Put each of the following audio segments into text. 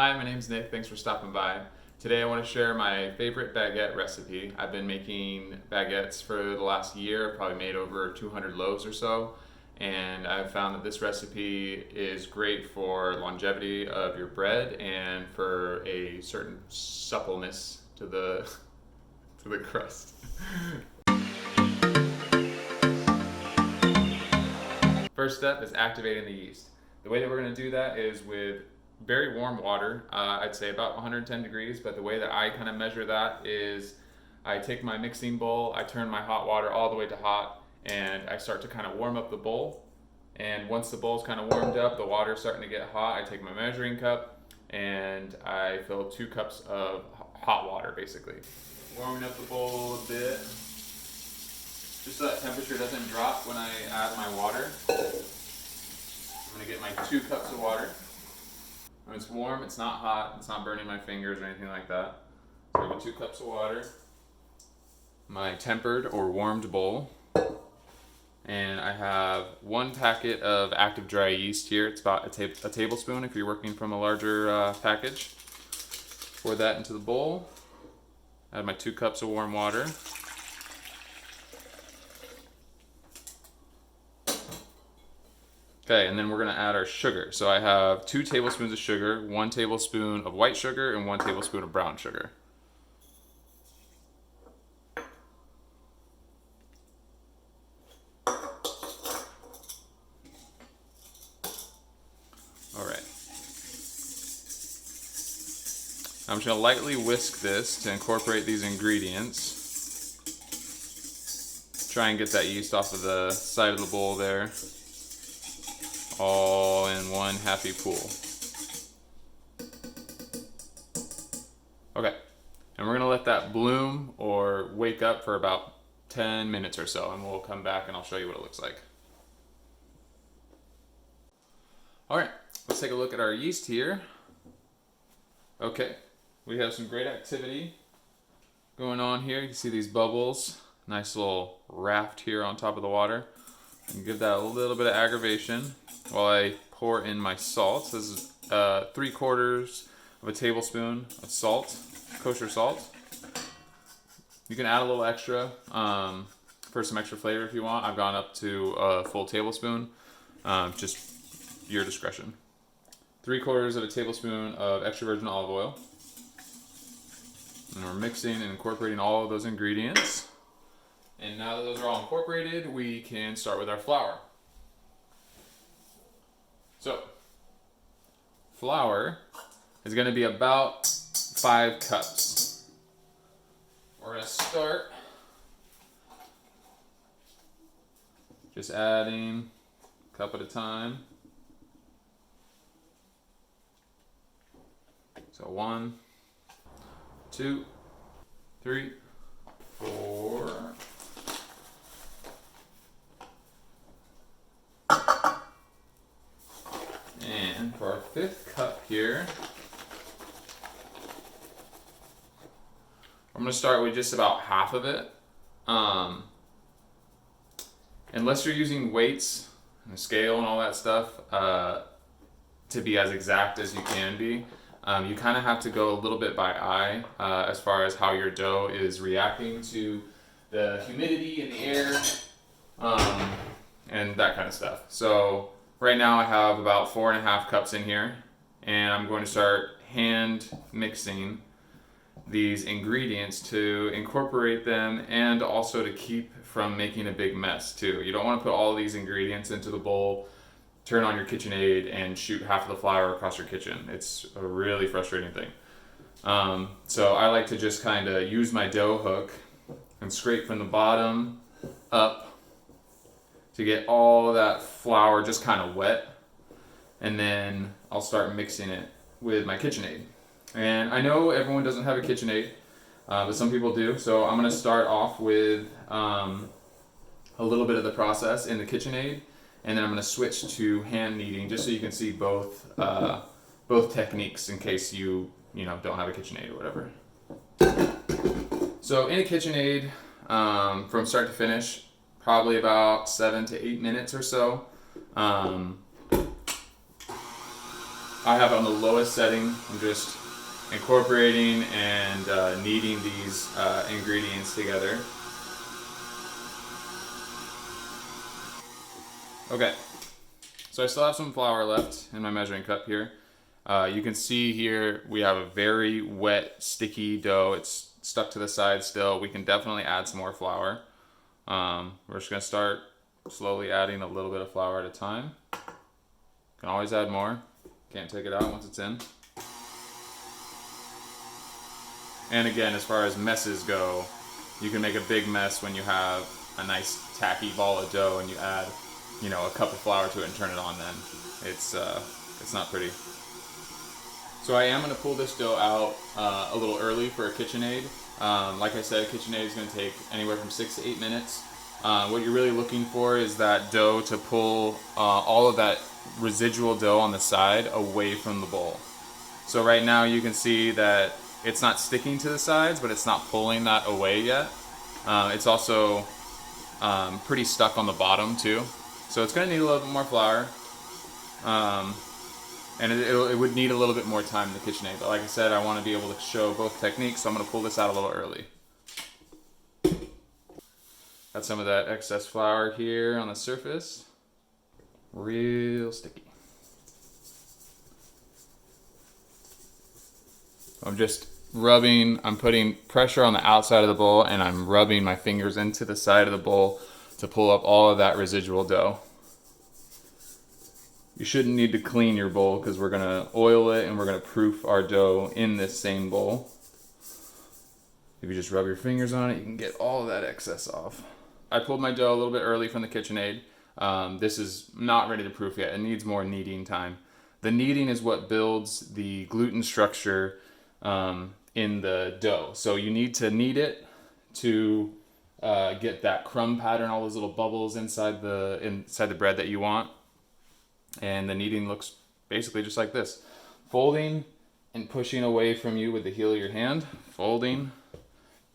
Hi, my name's Nick. Thanks for stopping by. Today I want to share my favorite baguette recipe. I've been making baguettes for the last year, probably made over 200 loaves or so, and I've found that this recipe is great for longevity of your bread and for a certain suppleness to the to the crust. First step is activating the yeast. The way that we're going to do that is with very warm water. I'd say about 110 degrees, but the way that I kind of measure that is I take my mixing bowl, I turn my hot water all the way to hot, and I start to kind of warm up the bowl. And once the bowl's kind of warmed up, the water's starting to get hot, I take my measuring cup and I fill 2 cups of hot water basically. Warming up the bowl a bit, just so that temperature doesn't drop when I add my water. I'm going to get my 2 cups of water. When it's warm, it's not hot, it's not burning my fingers or anything like that. So I have 2 cups of water, my tempered or warmed bowl, and I have 1 packet of active dry yeast here. It's about a tablespoon if you're working from a larger package. Pour that into the bowl. Add my 2 cups of warm water. Okay, and then we're going to add our sugar. So I have 2 tablespoons of sugar, 1 tablespoon of white sugar, and 1 tablespoon of brown sugar. All right. I'm just going to lightly whisk this to incorporate these ingredients. Try and get that yeast off of the side of the bowl there. All in one happy pool. Okay, and we're gonna let that bloom or wake up for about 10 minutes or so, and we'll come back and I'll show you what it looks like. All right, let's take a look at our yeast here. Okay, we have some great activity going on here. You can see these bubbles, nice little raft here on top of the water. And give that a little bit of aggravation while I pour in my salt. This is 3/4 of a tablespoon of salt, kosher salt. You can add a little extra for some extra flavor if you want. I've gone up to a full tablespoon, just your discretion. 3/4 of a tablespoon of extra virgin olive oil. And we're mixing and incorporating all of those ingredients. And now that those are all incorporated, we can start with our flour. So, flour is going to be about 5 cups. We're going to start just adding a cup at a time. So 1, 2, 3, 4. And for our 5th cup here, I'm going to start with just about half of it. Unless you're using weights and a scale and all that stuff to be as exact as you can be, you kind of have to go a little bit by eye as far as how your dough is reacting to the humidity in the air and that kind of stuff. So right now I have about 4.5 cups in here, and I'm going to start hand mixing these ingredients to incorporate them and also to keep from making a big mess too. You don't want to put all these ingredients into the bowl, turn on your KitchenAid, and shoot half of the flour across your kitchen. It's a really frustrating thing. So I like to just kind of use my dough hook and scrape from the bottom up to get all that flour just kind of wet, and then I'll start mixing it with my KitchenAid. And I know everyone doesn't have a KitchenAid, but some people do, so I'm going to start off with a little bit of the process in the KitchenAid, and then I'm going to switch to hand kneading just so you can see both techniques in case you don't have a KitchenAid or whatever. So in a KitchenAid, from start to finish, probably about 7 to 8 minutes or so. I have it on the lowest setting. I'm just incorporating and kneading these ingredients together. Okay, so I still have some flour left in my measuring cup here. You can see here we have a very wet, sticky dough. It's stuck to the side still. We can definitely add some more flour. We're just gonna start slowly adding a little bit of flour at a time. Can always add more. Can't take it out once it's in. And again, as far as messes go, you can make a big mess when you have a nice tacky ball of dough and you add, you know, a cup of flour to it and turn it on. Then it's not pretty. So I am going to pull this dough out a little early for a KitchenAid. Like I said, KitchenAid is going to take anywhere from 6 to 8 minutes. What you're really looking for is that dough to pull all of that residual dough on the side away from the bowl. So right now you can see that it's not sticking to the sides, but it's not pulling that away yet. It's also pretty stuck on the bottom too. So it's going to need a little bit more flour. And it would need a little bit more time in the KitchenAid. But like I said, I want to be able to show both techniques, so I'm going to pull this out a little early. Got some of that excess flour here on the surface. Real sticky. I'm just rubbing, I'm putting pressure on the outside of the bowl and I'm rubbing my fingers into the side of the bowl to pull up all of that residual dough. You shouldn't need to clean your bowl because we're gonna oil it and we're gonna proof our dough in this same bowl. If you just rub your fingers on it, you can get all of that excess off. I pulled my dough a little bit early from the KitchenAid. This is not ready to proof yet. It needs more kneading time. The kneading is what builds the gluten structure in the dough. So you need to knead it to get that crumb pattern, all those little bubbles inside the bread that you want. And the kneading looks basically just like this. Folding and pushing away from you with the heel of your hand. Folding,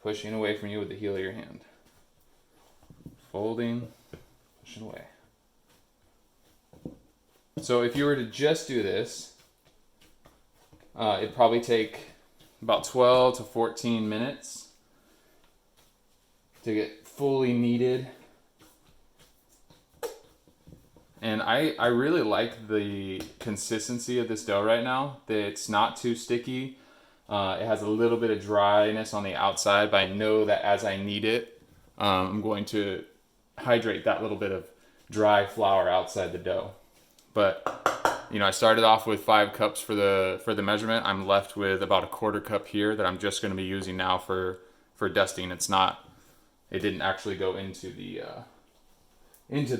pushing away from you with the heel of your hand. Folding, pushing away. So if you were to just do this, it'd probably take about 12 to 14 minutes to get fully kneaded. And I really like the consistency of this dough right now. It's not too sticky. It has a little bit of dryness on the outside, but I know that as I knead it, I'm going to hydrate that little bit of dry flour outside the dough. But you know, I started off with 5 cups for the measurement. I'm left with about a 1/4 cup here that I'm just going to be using now for dusting. It didn't actually go into the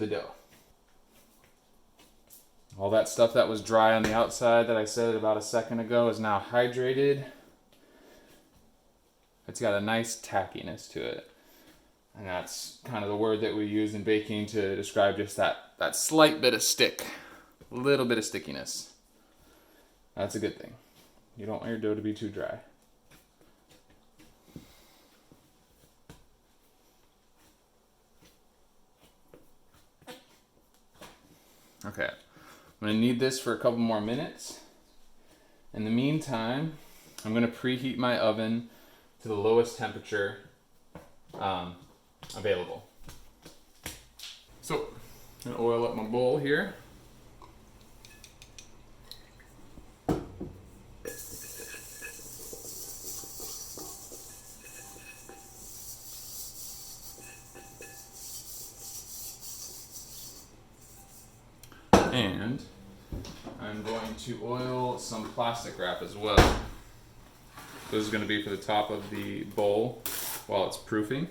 dough. All that stuff that was dry on the outside that I said about a second ago is now hydrated. It's got a nice tackiness to it. And that's kind of the word that we use in baking to describe just that slight bit of stick. A little bit of stickiness. That's a good thing. You don't want your dough to be too dry. Okay. I'm going to knead this for a couple more minutes. In the meantime, I'm going to preheat my oven to the lowest temperature available. So, I'm going to oil up my bowl here. And I'm going to oil some plastic wrap as well. This is going to be for the top of the bowl while it's proofing.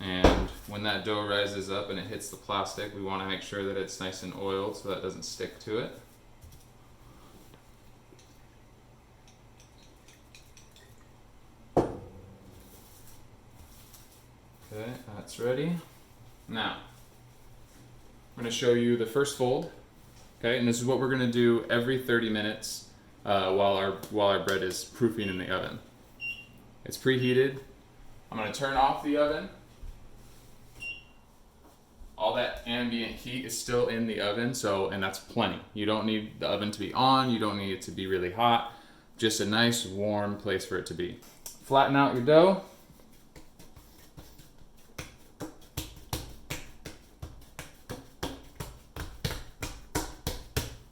And when that dough rises up and it hits the plastic, we want to make sure that it's nice and oiled so that it doesn't stick to it. Okay, that's ready. Now, I'm going to show you the first fold, okay? And this is what we're going to do every 30 minutes while our bread is proofing in the oven. It's preheated. I'm going to turn off the oven. all that ambient heat is still in the oven, and that's plenty. You don't need the oven to be on, you don't need it to be really hot, just a nice warm place for it to be. Flatten out your dough.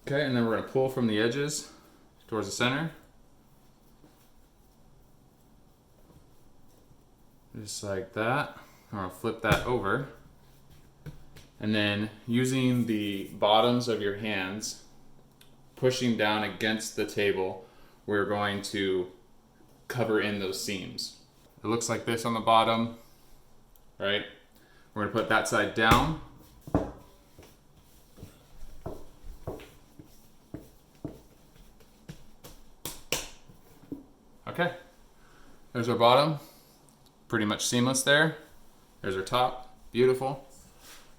Okay, and then we're gonna pull from the edges towards the center. Just like that. I'm gonna flip that over. And then using the bottoms of your hands, pushing down against the table, we're going to cover in those seams. It looks like this on the bottom, right? We're gonna put that side down. Okay, there's our bottom, pretty much seamless there. There's our top, beautiful.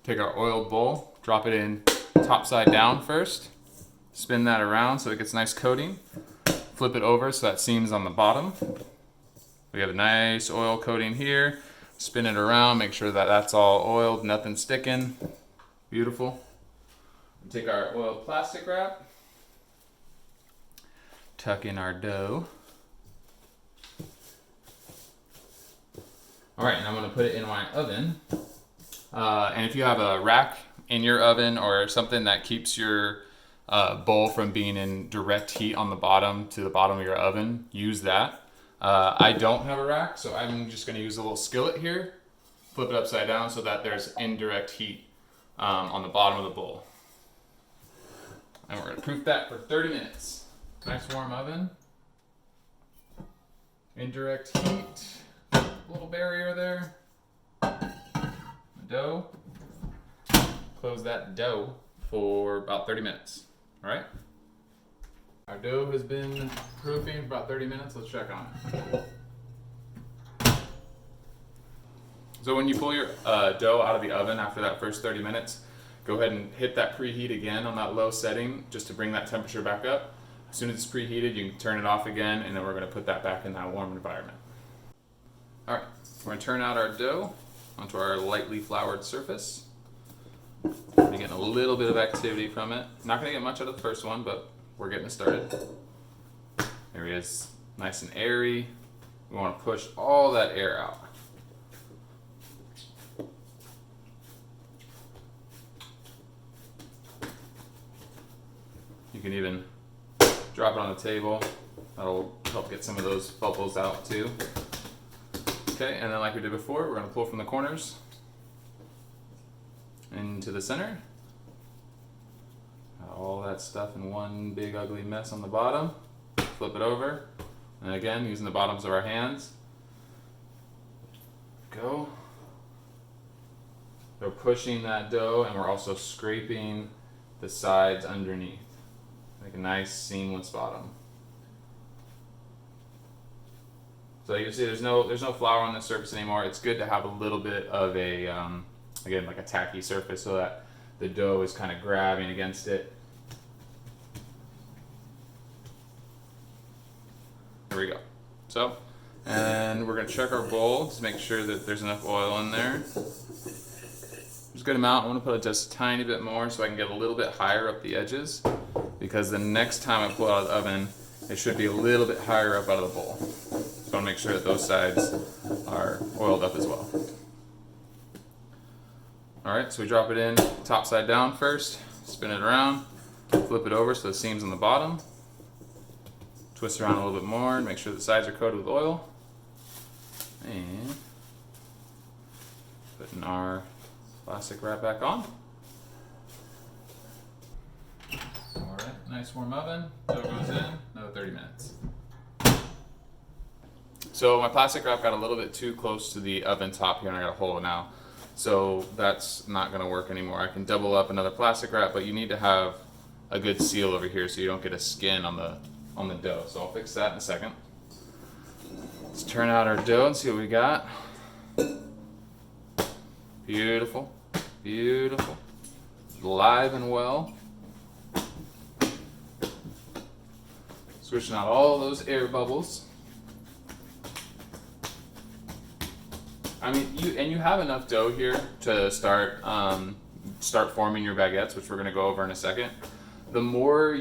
Take our oiled bowl, drop it in top side down first, spin that around so it gets nice coating, flip it over so that seam's on the bottom. We have a nice oil coating here, spin it around, make sure that that's all oiled, nothing sticking, beautiful. Take our oiled plastic wrap, tuck in our dough. All right, and I'm gonna put it in my oven. And if you have a rack in your oven or something that keeps your bowl from being in direct heat on the bottom to the bottom of your oven, use that. I don't have a rack, so I'm just gonna use a little skillet here, flip it upside down so that there's indirect heat on the bottom of the bowl. And we're gonna proof that for 30 minutes. Nice warm oven, indirect heat. Little barrier there. Dough. Close that dough for about 30 minutes. All right. Our dough has been proofing for about 30 minutes. Let's check on it. So when you pull your dough out of the oven after that first 30 minutes, go ahead and hit that preheat again on that low setting just to bring that temperature back up. As soon as it's preheated, you can turn it off again, and then we're going to put that back in that warm environment. All right, we're gonna turn out our dough onto our lightly floured surface. We're getting a little bit of activity from it. Not gonna get much out of the first one, but we're getting it started. There he is, nice and airy. We wanna push all that air out. You can even drop it on the table. That'll help get some of those bubbles out too. Okay, and then like we did before, we're going to pull from the corners into the center. All that stuff in one big ugly mess on the bottom. Flip it over. And again, using the bottoms of our hands. Go. We're pushing that dough, and we're also scraping the sides underneath. Make a nice seamless bottom. So you can see there's no flour on the surface anymore. It's good to have a little bit of a, again, like a tacky surface so that the dough is kind of grabbing against it. There we go. So, and we're gonna check our bowl to make sure that there's enough oil in there. There's a good amount. I wanna put just a tiny bit more so I can get a little bit higher up the edges, because the next time I pull it out of the oven, it should be a little bit higher up out of the bowl. So I want to make sure that those sides are oiled up as well. All right, so we drop it in top side down first, spin it around, flip it over so the seam's on the bottom, twist around a little bit more and make sure the sides are coated with oil, and putting our plastic wrap back on. All right, nice warm oven, dough goes in, another 30 minutes. So my plastic wrap got a little bit too close to the oven top here, and I got a hole now. So that's not gonna work anymore. I can double up another plastic wrap, but you need to have a good seal over here so you don't get a skin on the dough. So I'll fix that in a second. Let's turn out our dough and see what we got. Beautiful, beautiful, live and well. Switching out all those air bubbles. I mean, you have enough dough here to start start forming your baguettes, which we're going to go over in a second, the more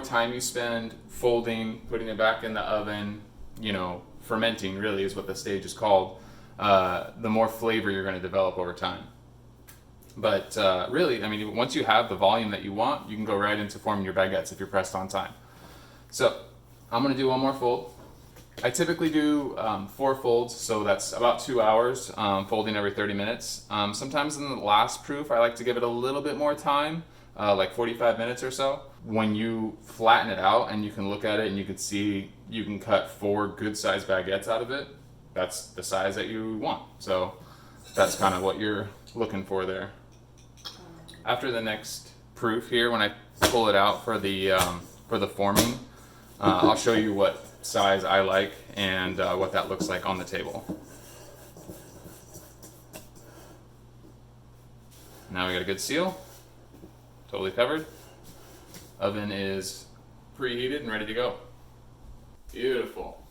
time you spend folding, putting it back in the oven, fermenting really is what the stage is called, the more flavor you're going to develop over time. But really, I mean, once you have the volume that you want, you can go right into forming your baguettes if you're pressed on time. So I'm going to do one more fold. I typically do 4 folds, so that's about 2 hours, folding every 30 minutes. Sometimes in the last proof, I like to give it a little bit more time, like 45 minutes or so. When you flatten it out and you can look at it and you can see you can cut 4 good-sized baguettes out of it, that's the size that you want. So that's kind of what you're looking for there. After the next proof here, when I pull it out for the forming, I'll show you what size I like and what that looks like on the table. Now we got a good seal, totally covered. Oven is preheated and ready to go. Beautiful.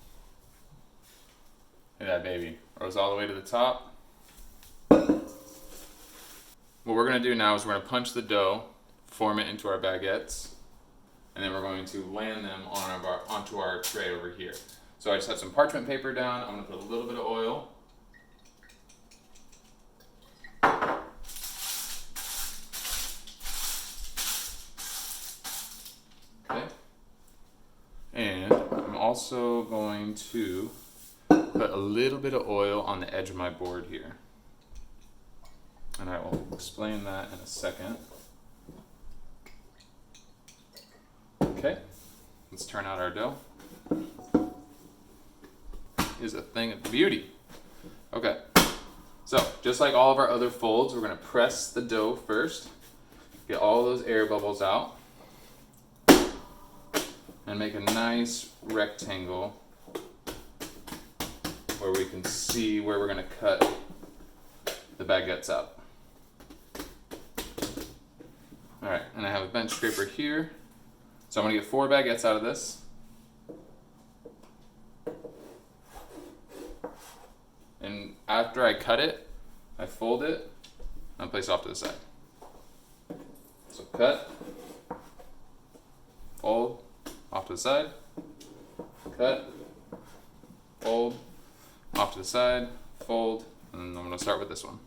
Look at that baby, rose all the way to the top. What we're going to do now is we're going to punch the dough, form it into our baguettes, and then we're going to land them onto our tray over here. So I just have some parchment paper down. I'm going to put a little bit of oil. Okay. And I'm also going to put a little bit of oil on the edge of my board here. And I will explain that in a second. Okay, let's turn out our dough. Is a thing of beauty. Okay, so just like all of our other folds, we're going to press the dough first, get all those air bubbles out, and make a nice rectangle where we can see where we're going to cut the baguettes up. Alright, and I have a bench scraper here. So I'm going to get 4 baguettes out of this. And after I cut it, I fold it, and place it off to the side. So cut, fold, off to the side, cut, fold, off to the side, fold, and I'm going to start with this one.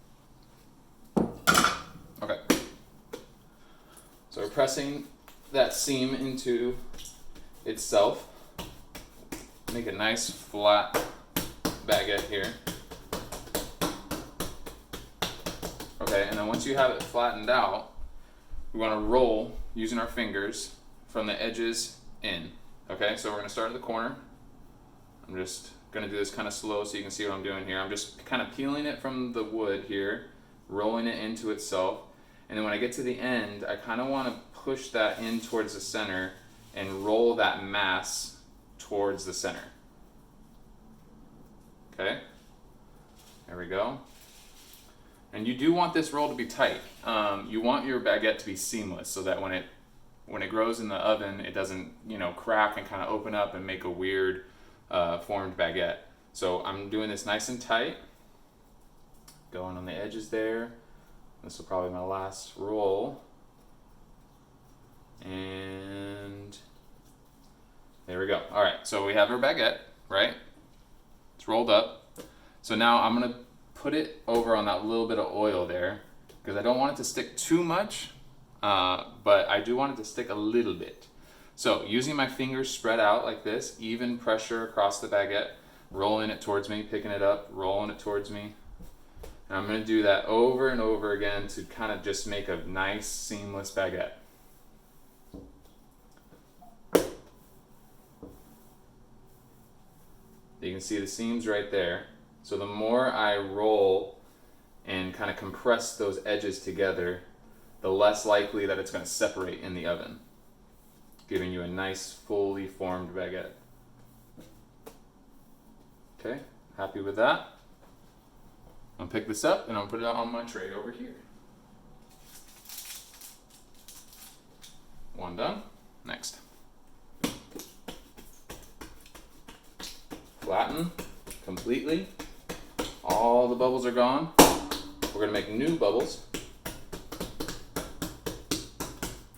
Okay. So we're pressing that seam into itself. Make a nice flat baguette here. Okay, and then once you have it flattened out, we want to roll using our fingers from the edges in. Okay, so we're going to start at the corner. I'm just going to do this kind of slow so you can see what I'm doing here. I'm just kind of peeling it from the wood here, rolling it into itself. And then when I get to the end, I kind of want to push that in towards the center and roll that mass towards the center. Okay, there we go. And you do want this roll to be tight. You want your baguette to be seamless so that when it grows in the oven, it doesn't crack and kind of open up and make a weird formed baguette. So I'm doing this nice and tight, going on the edges there. This will probably be my last roll. And there we go. All right, so we have our baguette, right? It's rolled up. So now I'm gonna put it over on that little bit of oil there because I don't want it to stick too much, but I do want it to stick a little bit. So using my fingers spread out like this, even pressure across the baguette, rolling it towards me, picking it up, rolling it towards me. And I'm going to do that over and over again to kind of just make a nice seamless baguette. You can see the seams right there. So the more I roll and kind of compress those edges together, the less likely that it's going to separate in the oven, giving you a nice fully formed baguette. Okay, happy with that? I'll pick this up and I'll put it out on my tray over here. One done. Next. Flatten completely. All the bubbles are gone. We're going to make new bubbles.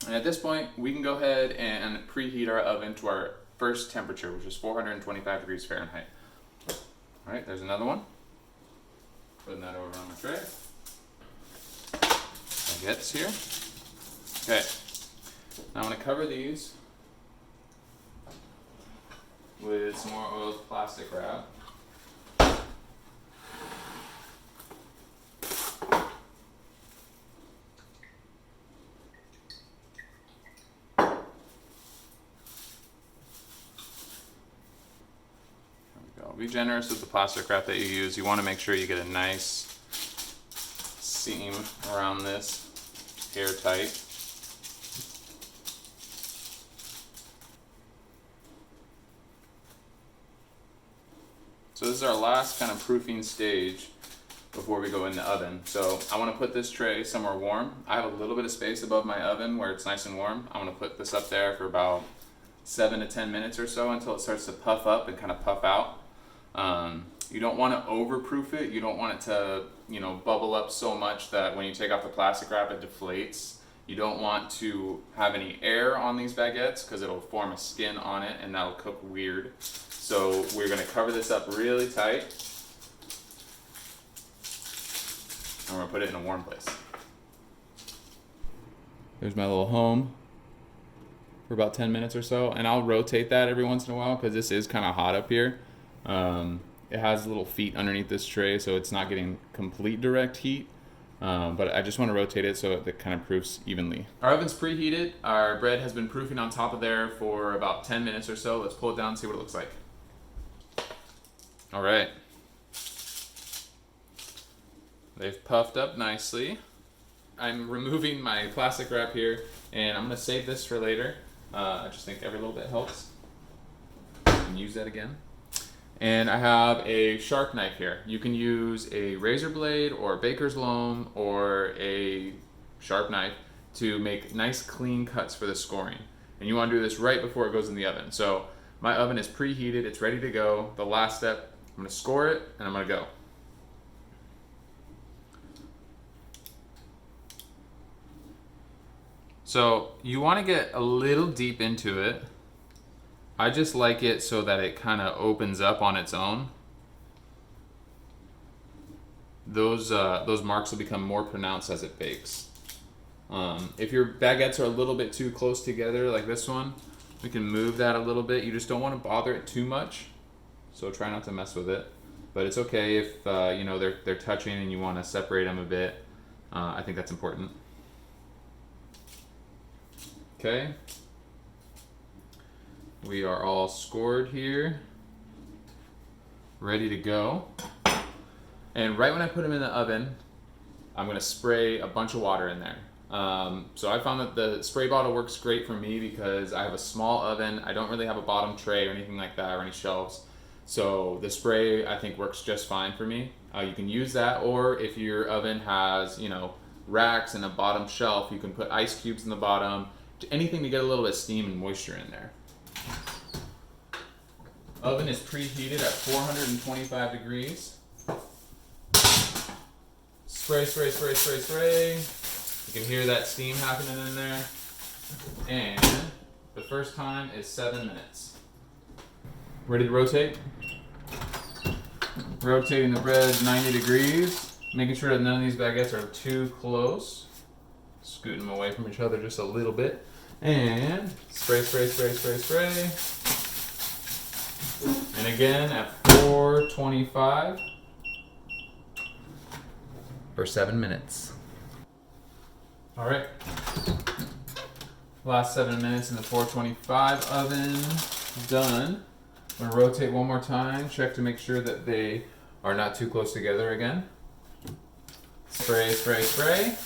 And at this point, we can go ahead and preheat our oven to our first temperature, which is 425 degrees Fahrenheit. All right, there's another one. Putting that over on my tray. Baguettes here. Okay, now I'm gonna cover these with some more oiled plastic wrap. Be generous with the plastic wrap that you use. You want to make sure you get a nice seam around this, airtight. So this is our last kind of proofing stage before we go in the oven. So I want to put this tray somewhere warm. I have a little bit of space above my oven where it's nice and warm. I want to put this up there for about 7 to 10 minutes or so until it starts to puff up and kind of puff out. You don't want to overproof it. You don't want it to, bubble up so much that when you take off the plastic wrap, it deflates. You don't want to have any air on these baguettes because it'll form a skin on it and that'll cook weird. So we're going to cover this up really tight. And we're going to put it in a warm place. There's my little home for about 10 minutes or so. And I'll rotate that every once in a while because this is kind of hot up here. It has little feet underneath this tray, so it's not getting complete direct heat, but I just want to rotate it so it kind of proofs evenly. Our oven's preheated. Our bread has been proofing on top of there for about 10 minutes or so. Let's pull it down and see what it looks like. All right. They've puffed up nicely. I'm removing my plastic wrap here, and I'm going to save this for later. I just think every little bit helps. I can use that again. And I have a sharp knife here. You can use a razor blade or a baker's loam or a sharp knife to make nice clean cuts for the scoring. And you want to do this right before it goes in the oven. So my oven is preheated, it's ready to go. The last step, I'm going to score it and I'm going to go. So you want to get a little deep into it. I just like it so that it kind of opens up on its own. Those marks will become more pronounced as it bakes. If your baguettes are a little bit too close together, like this one, we can move that a little bit. You just don't want to bother it too much, so try not to mess with it. But it's okay if they're touching and you want to separate them a bit. I think that's important. Okay. We are all scored here, ready to go. And right when I put them in the oven, I'm gonna spray a bunch of water in there. So I found that the spray bottle works great for me because I have a small oven. I don't really have a bottom tray or anything like that or any shelves. So the spray I think works just fine for me. You can use that, or if your oven has, racks and a bottom shelf, you can put ice cubes in the bottom, anything to get a little bit of steam and moisture in there. Oven is preheated at 425 degrees. Spray, spray, spray, spray, spray. You can hear that steam happening in there. And the first time is 7 minutes. Ready to rotate? Rotating the bread 90 degrees. Making sure that none of these baguettes are too close. Scooting them away from each other just a little bit. And spray, spray, spray, spray, spray. And again at 425 for 7 minutes. All right. Last 7 minutes in the 425 oven. Done. I'm gonna rotate one more time. Check to make sure that they are not too close together again. Spray, spray, spray.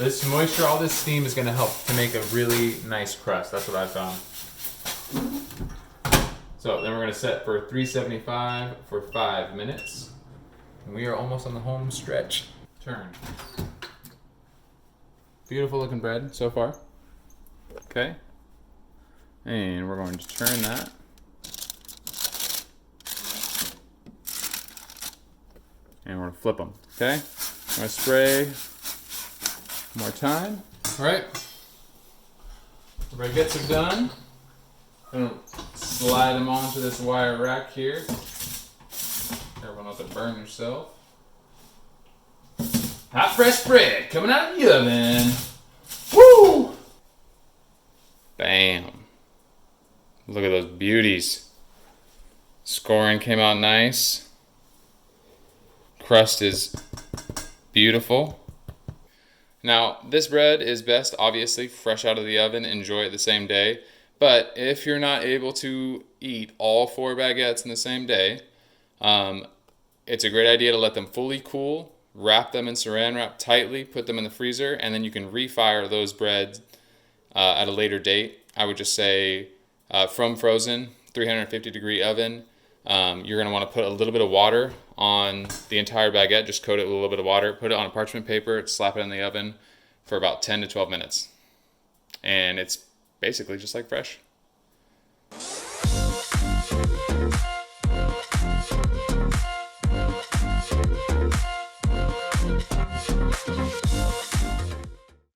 This moisture, all this steam is gonna help to make a really nice crust. That's what I found. So then we're gonna set for 375 for 5 minutes. And we are almost on the home stretch. Turn. Beautiful looking bread so far. Okay. And we're going to turn that. And we're gonna flip them, okay? I'm gonna spray one more time. All right, the baguettes are done. I'm gonna slide them onto this wire rack here. Everyone not to burn yourself. Hot fresh bread coming out of the oven. Woo! Bam. Look at those beauties. Scoring came out nice. Crust is beautiful. Now, this bread is best, obviously, fresh out of the oven. Enjoy it the same day. But if you're not able to eat all 4 baguettes in the same day, it's a great idea to let them fully cool, wrap them in saran wrap tightly, put them in the freezer, and then you can refire those breads at a later date. I would just say from frozen, 350-degree oven. You're going to want to put a little bit of water on the entire baguette. Just coat it with a little bit of water. Put it on a parchment paper. Slap it in the oven for about 10 to 12 minutes. And it's basically just like fresh.